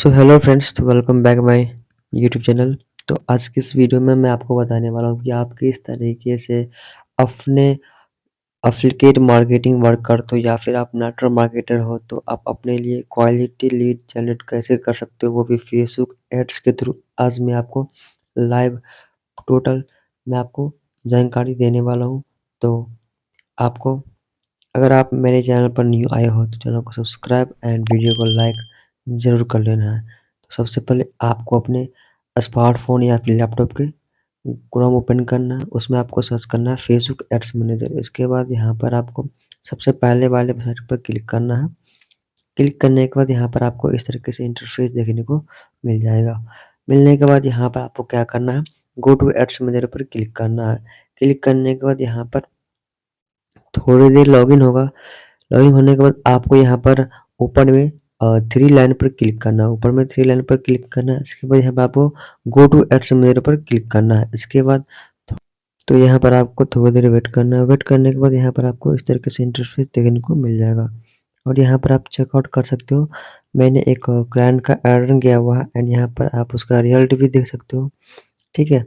So hello friends, तो welcome back my YouTube channel. तो आज की इस वीडियो में मैं आपको बताने वाला हूँ कि आप किस तरीके से अपने एफिलिएट मार्केटिंग वर्क करते हो या फिर आप नेटवर्क मार्केटर हो, तो आप अपने लिए क्वालिटी लीड जनरेट कैसे कर सकते हो, वो भी फेसबुक एड्स के थ्रू। आज मैं आपको लाइव टोटल मैं आपको जानकारी देने वाला हूँ। तो आपको, अगर आप मेरे चैनल पर न्यू आए हो तो चैनल को सब्सक्राइब एंड वीडियो को लाइक ज़रूर कर लेना है। तो सबसे पहले आपको अपने स्मार्टफ़ोन या फिर लैपटॉप के क्रोम ओपन करना है, उसमें आपको सर्च करना है फेसबुक एड्स मैनेजर। इसके बाद यहाँ पर आपको सबसे पहले वाले साइट पर क्लिक करना है। क्लिक करने के बाद यहाँ पर आपको इस तरीके से इंटरफेस देखने को मिल जाएगा। मिलने के बाद यहाँ पर आपको क्या करना है, गो टू एड्स मैनेजर पर क्लिक करना है। क्लिक करने के बाद यहाँ पर थोड़ी देर लॉगिन होगा। लॉगिन होने के बाद आपको यहाँ पर ऊपर में थ्री लाइन पर क्लिक करना है। ऊपर में थ्री लाइन पर क्लिक करना है। इसके बाद यहाँ पर आपको गो टू एड्स मैनेजर पर क्लिक करना है। इसके बाद तो यहाँ पर आपको थोड़ी देर वेट करना है। वेट करने के बाद यहाँ पर आपको इस तरीके से इंटरफेस देखने को मिल जाएगा और यहाँ पर आप चेकआउट कर सकते हो। मैंने एक क्लाइंट का एडन किया हुआ है एंड यहाँ पर आप उसका रिजल्ट भी देख सकते हो। ठीक है,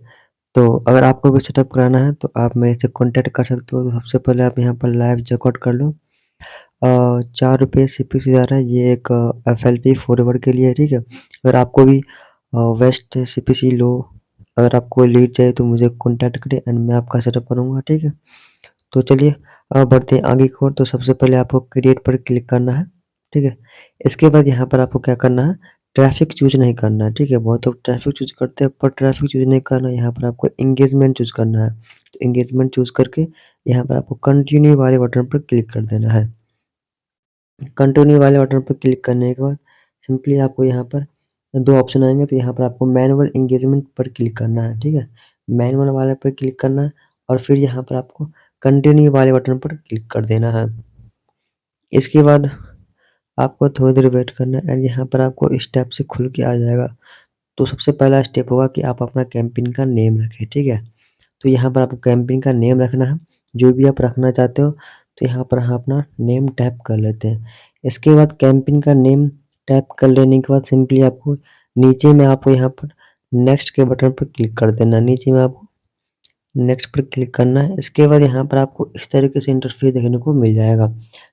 तो अगर आपको भी सेटअप कराना है तो आप मेरे से कॉन्टैक्ट कर सकते हो। तो सबसे पहले आप यहाँ पर लाइव चेकआउट कर लो। 4 रुपये सीपीसी जा रहा है, ये एक एफएलपी फॉरवर्ड के लिए है। ठीक है, अगर आपको भी वेस्ट सीपीसी लो, अगर आपको लीड चाहिए तो मुझे कॉन्टैक्ट करें एंड मैं आपका सेटअप करूँगा। ठीक है, तो चलिए बढ़ते हैं आगे की ओर। तो सबसे पहले आपको क्रिएट पर क्लिक करना है। ठीक है, इसके बाद यहाँ पर आपको क्या करना है, ट्रैफिक चूज नहीं करना है। ठीक है, बहुत लोग ट्रैफिक चूज करते हैं पर ट्रैफिक चूज नहीं करना है। यहाँ पर आपको एंगेजमेंट चूज करना है। तो एंगेजमेंट चूज करके यहाँ पर आपको कंटिन्यू वाले बटन पर क्लिक कर देना है। कंटिन्यू वाले बटन पर क्लिक करने के बाद सिंपली आपको यहाँ पर दो ऑप्शन आएंगे। तो यहाँ पर आपको मैनुअल एंगेजमेंट पर क्लिक करना है। ठीक है, मैनुअल वाले पर क्लिक करना है और फिर यहाँ पर आपको कंटिन्यू वाले बटन पर क्लिक कर देना है। इसके बाद आपको थोड़ी देर वेट करना है एंड यहाँ पर आपको स्टेप से खुल के आ जाएगा। तो सबसे पहला स्टेप होगा कि आप अपना कैंपेन का नेम रखें। ठीक है, तो यहाँ पर आपको कैंपेन का नेम रखना है, जो भी आप रखना चाहते हो। तो यहाँ पर हम अपना नेम टाइप कर लेते हैं। इसके बाद कैंपेन का नेम टाइप कर लेने के बाद सिंपली आपको नीचे में आपको यहाँ पर नेक्स्ट के बटन पर क्लिक कर देना है। नीचे में आपको नेक्स्ट पर क्लिक करना है। इसके बाद यहाँ पर आपको इस तरीके से इंटरफेस देखने को मिल जाएगा।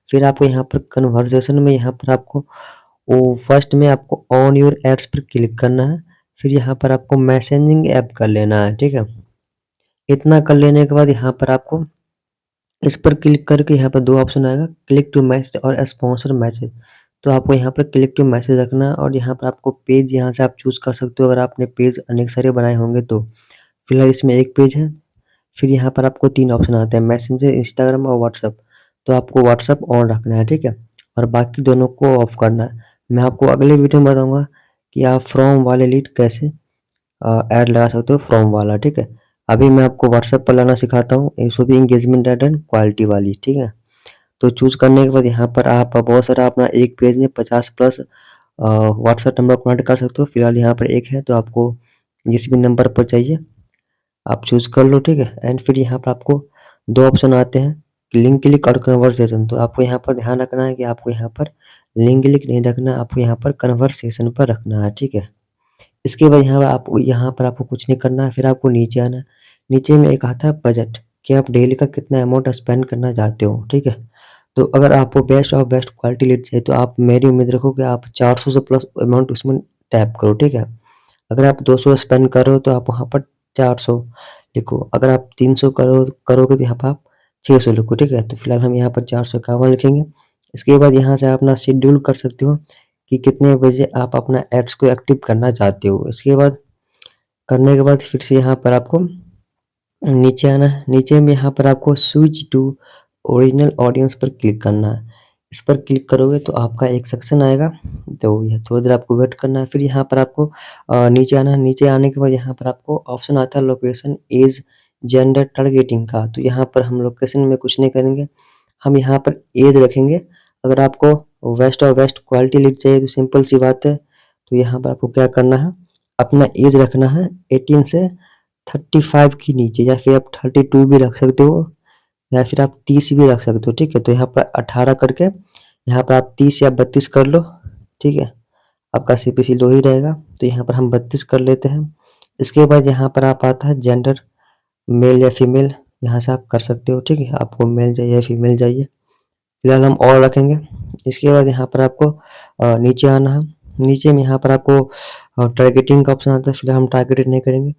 फिर आपको यहाँ पर कन्वर्सेशन में यहाँ पर आपको वो फर्स्ट में आपको ऑन योर एड्स पर क्लिक करना है। फिर यहाँ पर आपको मैसेजिंग ऐप कर लेना है। ठीक है, इतना कर लेने के बाद यहाँ पर आपको इस पर क्लिक करके यहाँ पर दो ऑप्शन आएगा, क्लिक टू मैसेज और स्पॉन्सर मैसेज। तो आपको यहाँ पर क्लिक टू मैसेज रखना है और यहाँ पर आपको पेज यहाँ से आप चूज कर सकते हो। अगर आपने पेज अनेक सारे बनाए होंगे तो फिलहाल इसमें एक पेज है। फिर यहाँ पर आपको तीन ऑप्शन आते हैं, मैसेंजर, इंस्टाग्राम और व्हाट्सअप। तो आपको व्हाट्सअप ऑन रखना है। ठीक है, और बाकी दोनों को ऑफ करना है। मैं आपको अगले वीडियो में बताऊंगा कि आप फ्रॉम वाले लीड कैसे ऐड लगा सकते हो, फ्रॉम वाला। ठीक है, अभी मैं आपको व्हाट्सएप पर लाना सिखाता हूँ, इसको भी इंगेजमेंट ऐड एंड क्वालिटी वाली। ठीक है, तो चूज करने के बाद यहाँ पर आप बहुत सारा अपना एक पेज में 50+ व्हाट्सएप नंबर कनेक्ट कर सकते हो। फिलहाल यहाँ पर एक है, तो आपको जिस भी नंबर पर चाहिए आप चूज कर लो। ठीक है, एंड फिर यहाँ पर आपको दो ऑप्शन आते हैं, लिंक क्लिक और कन्वर्सेशन। तो आपको यहाँ पर ध्यान रखना है कि आपको यहाँ पर लिंक क्लिक नहीं रखना, आपको यहाँ पर कन्वर्सेशन पर रखना है। ठीक है, इसके बाद यहाँ पर आपको कुछ नहीं करना है। फिर आपको नीचे आना है। नीचे में एक आता है बजट, कि आप डेली का कितना अमाउंट स्पेंड करना चाहते हो। ठीक है, तो अगर आपको best of best quality lead चाहिए तो आप मेरी उम्मीद रखो कि आप 400 से प्लस अमाउंट उसमें टैप करो। ठीक है, अगर आप 200 स्पेंड कर रहे हो तो आप वहाँ पर 400 लिखो। अगर आप 300 करोगे तो यहाँ पर आप 600 लिखो। ठीक है, तो फिलहाल हम यहाँ पर 451 लिखेंगे। इसके बाद यहाँ से आप अपना शेड्यूल कर सकते हो कि कितने बजे आप अपना एड्स को एक्टिव करना चाहते हो। इसके बाद करने के बाद फिर से यहाँ पर आपको नीचे आना है। नीचे में यहाँ पर आपको स्विच टू ओरिजिनल ऑडियंस पर क्लिक करना है। इस पर क्लिक करोगे तो आपका एक सेक्शन आएगा, तो यह थोड़ी देर आपको वेट करना है। फिर यहाँ पर आपको नीचे आना है। नीचे आने के बाद यहाँ पर आपको ऑप्शन आता है लोकेशन, एज, जेंडर, टारगेटिंग का। तो यहाँ पर हम लोकेशन में कुछ नहीं करेंगे, हम यहाँ पर एज रखेंगे। अगर आपको वेस्ट और वेस्ट क्वालिटी लीड चाहिए तो सिंपल सी बात है, तो यहाँ पर आपको क्या करना है, अपना एज रखना है 18 से 35 के नीचे, या फिर आप 32 भी रख सकते हो, या फिर आप 30 भी रख सकते हो। ठीक है, तो यहाँ पर 18 करके यहाँ पर आप 30 या 32 कर लो। ठीक है, आपका सीपीसी लो ही रहेगा, तो यहाँ पर हम 32 कर लेते हैं। इसके बाद यहाँ पर आप आता है जेंडर, मेल या फीमेल, यहाँ से आप कर सकते हो, ठीक है। आपको मेल चाहिए या फीमेल चाहिए, फिलहाल हम ऑल रखेंगे। इसके बाद यहाँ पर आपको नीचे आना है। नीचे में यहाँ पर आपको टारगेटिंग का ऑप्शन आता है, फिलहाल हम टारगेटेड नहीं करेंगे।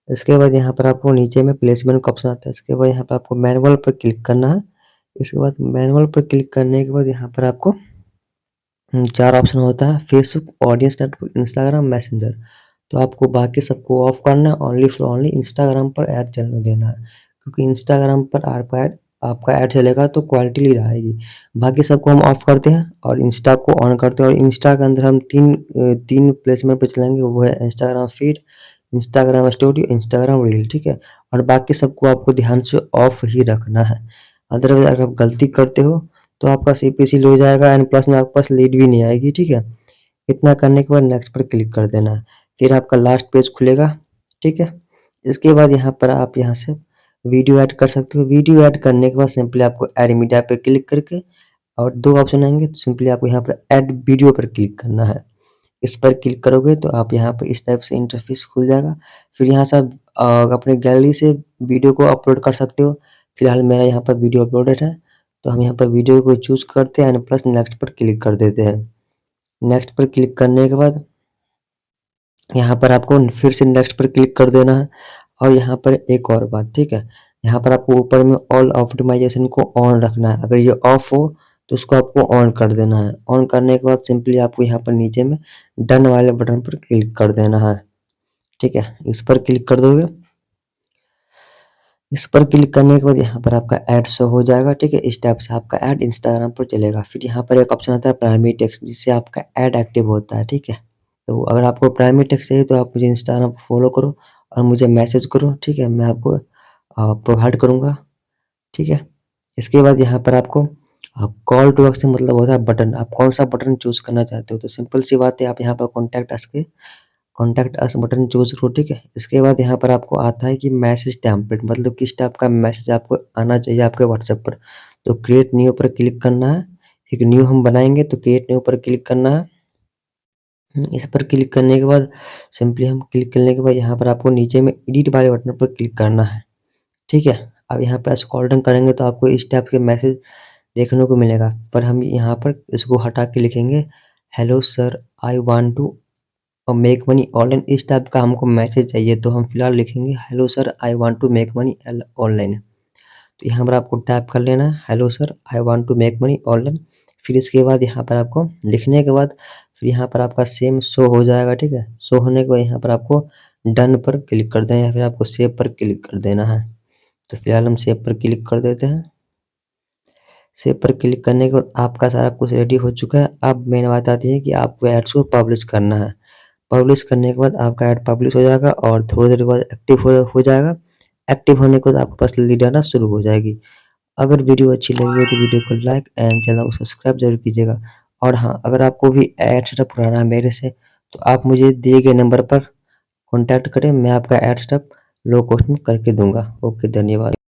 इसके बाद यहाँ पर आपको नीचे में प्लेसमेंट का ऑप्शन आता है। इसके बाद यहाँ पर आपको मैनुअल पर क्लिक करना है। इसके बाद मैनुअल पर क्लिक करने के बाद यहाँ पर आपको 4 ऑप्शन होता है, Facebook, audience network, Instagram, messenger. तो आपको बाकी सबको ऑफ करना है, ओनली फॉर ओनली इंस्टाग्राम पर ऐड चलने देना है, क्योंकि इंस्टाग्राम पर आपका ऐड चलेगा तो क्वालिटी लीड आएगी। बाकी सबको हम ऑफ करते हैं और इंस्टा को ऑन करते हैं, और इंस्टा के अंदर हम तीन प्लेसमेंट पे चलेंगे, वो है Instagram feed, Instagram story, Instagram reel, ठीक है। और बाकी सबको आपको ध्यान से ऑफ ही रखना है, अदरवाइज अगर आप गलती करते हो तो आपका सीपीसी लो जाएगा एंड प्लस में आपके पास लीड भी नहीं आएगी, ठीक है। इतना करने के बाद नेक्स्ट पर क्लिक कर देना है, फिर आपका लास्ट पेज खुलेगा, ठीक है। इसके बाद यहाँ पर आप यहाँ से वीडियो ऐड कर सकते हो। वीडियो ऐड करने के बाद सिंपली आपको ऐड मीडिया पे क्लिक करके और 2 ऑप्शन आएंगे, तो सिंपली आपको यहाँ पर ऐड वीडियो पर क्लिक करना है। इस पर क्लिक करोगे तो आप यहाँ पर इस टाइप से इंटरफेस खुल जाएगा। फिर यहाँ से आप अपने गैलरी से वीडियो को अपलोड कर सकते हो। फिलहाल मेरा यहाँ पर वीडियो अपलोडेड है, तो हम यहाँ पर वीडियो को चूज़ करते हैं एंड प्लस नेक्स्ट पर क्लिक कर देते हैं। नेक्स्ट पर क्लिक करने के बाद यहाँ पर आपको फिर से नेक्स्ट पर क्लिक कर देना है। और यहाँ पर एक और बात, ठीक है, यहाँ पर आपको ऊपर में ऑल ऑप्टिमाइजेशन को ऑन रखना है। अगर ये ऑफ हो तो उसको आपको ऑन कर देना है। ऑन करने के बाद सिंपली आपको यहाँ पर नीचे में डन वाले बटन पर क्लिक कर देना है, ठीक है। इस पर क्लिक कर दोगे, इस पर क्लिक करने के बाद यहाँ पर आपका ऐड शो हो जाएगा, ठीक है। इस टाइप से आपका ऐड इंस्टाग्राम पर चलेगा। फिर यहाँ पर एक ऑप्शन आता है प्राइमरी टेक्स्ट, जिससे आपका ऐड एक्टिव होता है, ठीक है। तो अगर आपको प्राइमरी टेक्स्ट चाहिए तो आप मुझे इंस्टाग्राम पर फॉलो करो और मुझे मैसेज करो, ठीक है, मैं आपको प्रोवाइड करूँगा, ठीक है। इसके बाद यहाँ पर आपको कॉल टू एक्शन मतलब होता है बटन, आप कौन सा बटन चूज़ करना चाहते हो। तो सिंपल सी बात है, आप यहाँ पर कॉन्टैक्ट अस बटन चूज़ करो, ठीक है। इसके बाद यहाँ पर आपको आता है कि मैसेज टेम्पलेट मतलब किस टाइप का मैसेज आपको आना चाहिए आपके व्हाट्सएप पर। तो क्रिएट न्यू पर क्लिक करना है, एक न्यू हम बनाएंगे तो क्रिएट न्यू पर क्लिक करना है। इस पर क्लिक करने के बाद सिंपली हम क्लिक करने के बाद यहाँ पर आपको नीचे में एडिट वाले बटन पर क्लिक करना है, ठीक है। अब यहाँ पर स्क्रॉल डाउन करेंगे तो आपको इस टाइप के मैसेज देखने को मिलेगा, पर हम यहाँ पर इसको हटा के लिखेंगे hello sir I want to make money online. इस टाइप का हमको मैसेज चाहिए, तो हम फिलहाल लिखेंगे hello sir I want to make money online. तो यहाँ पर आपको टाइप कर लेना है hello sir I want to make money online. फिर इसके बाद यहाँ पर आपको लिखने के बाद फिर यहाँ पर आपका सेम शो हो जाएगा, ठीक है। शो होने के बाद यहाँ पर आपको डन पर क्लिक कर देना है या फिर आपको सेव पर क्लिक कर देना है। तो फिलहाल हम सेव पर क्लिक कर देते हैं। सेव पर क्लिक करने के बाद आपका सारा कुछ रेडी हो चुका है। अब मेन बात आती है कि आपको एड्स को पब्लिश करना है। पब्लिश करने के बाद आपका ऐड पब्लिश हो जाएगा और थोड़ी देर बाद एक्टिव हो जाएगा। एक्टिव होने के बाद आपके पास लीड आना शुरू हो जाएगी। अगर वीडियो अच्छी लगी हो तो वीडियो को लाइक एंड चैनल को सब्सक्राइब जरूर कीजिएगा। और हाँ, अगर आपको भी ऐड सेटअप कराना है मेरे से तो आप मुझे दिए गए नंबर पर कॉन्टैक्ट करें, मैं आपका ऐड सेटअप लो कॉस्ट में करके दूंगा। ओके, धन्यवाद।